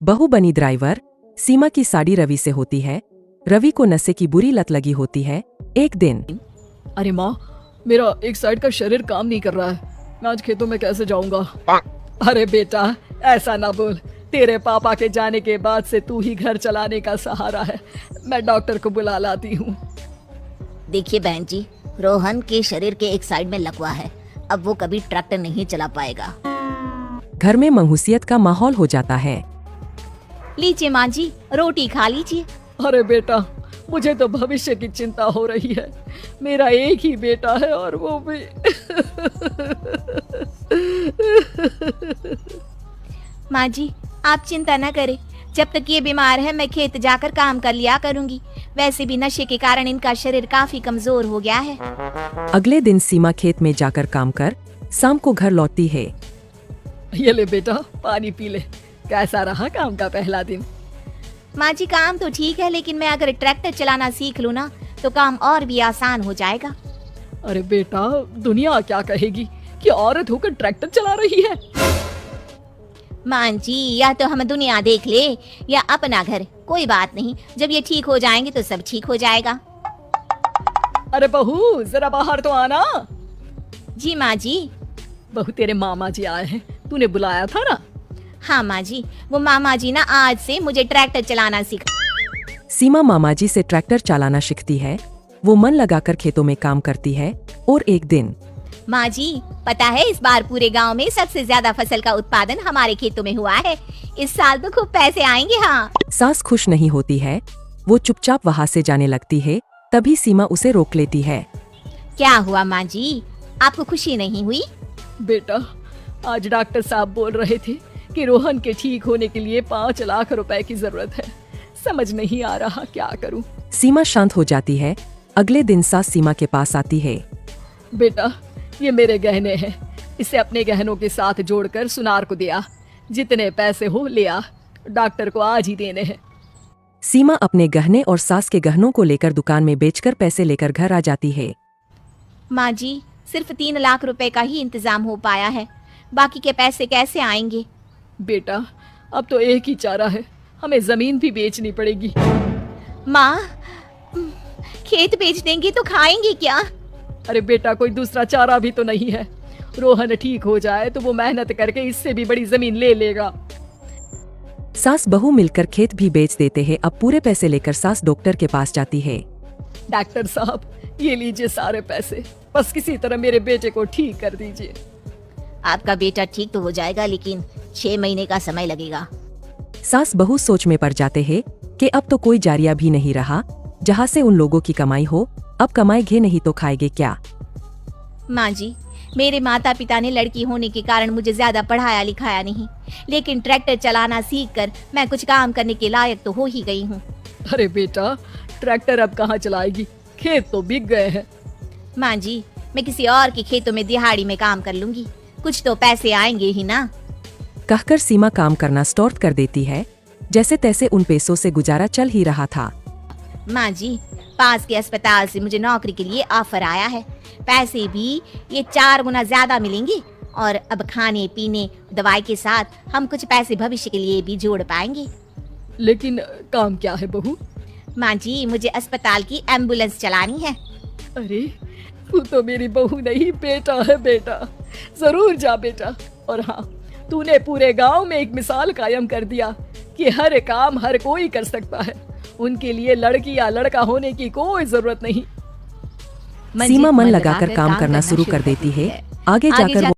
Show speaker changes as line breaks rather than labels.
बहू बनी ड्राइवर। सीमा की साड़ी रवि से होती है। रवि को नशे की बुरी लत लगी होती है। एक दिन,
अरे माँ, मेरा एक साइड का शरीर काम नहीं कर रहा है। मैं आज खेतों में कैसे जाऊंगा? अरे बेटा, ऐसा ना बोल। तेरे पापा के जाने के बाद से तू ही घर चलाने का सहारा है। मैं डॉक्टर को बुला लाती हूँ।
देखिए बहन जी, रोहन के शरीर के एक साइड में लकवा है। अब वो कभी ट्रैक्टर नहीं चला पाएगा।
घर में मंहूसियत का माहौल हो जाता है।
लीजिए माँ जी, रोटी खा लीजिए।
अरे बेटा, मुझे तो भविष्य की चिंता हो रही है। मेरा एक ही बेटा है और वो भी
माँ जी, आप चिंता न करें। जब तक ये बीमार है मैं खेत जाकर काम कर लिया करूंगी। वैसे भी नशे के कारण इनका शरीर काफी कमजोर हो गया है।
अगले दिन सीमा खेत में जाकर काम कर शाम को घर लौटती है।
ये ले बेटा, पानी पी ले। कैसा रहा काम का पहला दिन?
माँ जी, काम तो ठीक है, लेकिन मैं अगर ट्रैक्टर चलाना सीख लूँ ना तो काम और भी आसान हो जाएगा।
अरे बेटा, दुनिया क्या कहेगी कि औरत होकर ट्रैक्टर चला रही है।
माँ जी, या तो हम दुनिया देख ले या अपना घर, कोई बात नहीं। जब ये ठीक हो जाएंगे तो सब ठीक हो जाएगा।
अरे बहू, जरा बाहर तो आना।
जी माँ जी।
बहू, तेरे मामा जी आए हैं, तूने बुलाया था ना?
हाँ माँ जी, वो मामा जी ना आज से मुझे ट्रैक्टर चलाना सिखा।
सीमा मामा जी से ट्रैक्टर चलाना सीखती है। वो मन लगाकर खेतों में काम करती है। और एक दिन,
माँ जी, पता है इस बार पूरे गांव में सबसे ज्यादा फसल का उत्पादन हमारे खेतों में हुआ है। इस साल तो खूब पैसे आएंगे। हाँ।
सास खुश नहीं होती है। वो चुपचाप वहाँ से जाने लगती है। तभी सीमा उसे रोक लेती है।
क्या हुआ माँ जी, आपको खुशी नहीं हुई?
बेटा, आज डॉक्टर साहब बोल रहे थे कि रोहन के ठीक होने के लिए 5 लाख रुपए की जरूरत है। समझ नहीं आ रहा क्या करूं।
सीमा शांत हो जाती है। अगले दिन सास सीमा के पास आती है।
बेटा, ये मेरे गहने हैं। इसे अपने गहनों के साथ जोड़कर सुनार को दिया। जितने पैसे हो ले आ। डॉक्टर को आज ही देने हैं।
सीमा अपने गहने और सास के गहनों को लेकर दुकान में बेचकर पैसे लेकर घर आ जाती है।
माँ जी, सिर्फ 3 लाख रुपए का ही इंतजाम हो पाया है। बाकी के पैसे कैसे आएंगे?
बेटा, अब तो एक ही चारा है, हमें जमीन भी बेचनी पड़ेगी।
माँ, खेत बेच देंगी तो खाएंगे क्या?
अरे बेटा, कोई दूसरा चारा भी तो नहीं है। रोहन ठीक हो जाए तो वो मेहनत करके इससे भी बड़ी जमीन ले लेगा।
सास बहू मिलकर खेत भी बेच देते हैं। अब पूरे पैसे लेकर सास डॉक्टर के पास जाती है।
डॉक्टर साहब, ये लीजिए सारे पैसे। बस किसी तरह मेरे बेटे को ठीक कर दीजिए।
आपका बेटा ठीक तो हो जाएगा, लेकिन 6 महीने का समय लगेगा।
सास बहू सोच में पड़ जाते हैं कि अब तो कोई जारिया भी नहीं रहा जहाँ से उन लोगों की कमाई हो। अब कमाएंगे नहीं तो खाएंगे क्या?
माँ जी, मेरे माता पिता ने लड़की होने के कारण मुझे ज्यादा पढ़ाया लिखाया नहीं, लेकिन ट्रैक्टर चलाना सीखकर मैं कुछ काम करने के लायक तो हो ही गई हूँ।
अरे बेटा, ट्रैक्टर अब कहाँ चलाएगी? खेत तो बिक गए हैं।
माँ जी, मैं किसी और के खेतों में दिहाड़ी में काम कर लूंगी। कुछ तो पैसे आएंगे ही ना।
कहकर सीमा काम करना स्टार्ट कर देती है। जैसे तैसे उन पैसों से गुजारा चल ही रहा था।
माँ जी, पास के अस्पताल से मुझे नौकरी के लिए ऑफर आया है। पैसे भी ये 4 गुना ज्यादा मिलेंगे और अब खाने पीने दवाई के साथ हम कुछ पैसे भविष्य के लिए भी जोड़ पाएंगे।
लेकिन काम क्या है बहू?
माँ जी, मुझे अस्पताल की एम्बुलेंस चलानी है।
अरे, तू तो मेरी बहू नहीं, बेटा है। बेटा, जरूर जा बेटा। और हाँ, तूने पूरे गांव में एक मिसाल कायम कर दिया कि हर काम हर कोई कर सकता है। उनके लिए लड़की या लड़का होने की कोई जरूरत नहीं।
सीमा मन लगाकर काम करना शुरू कर देती है। आगे जाकर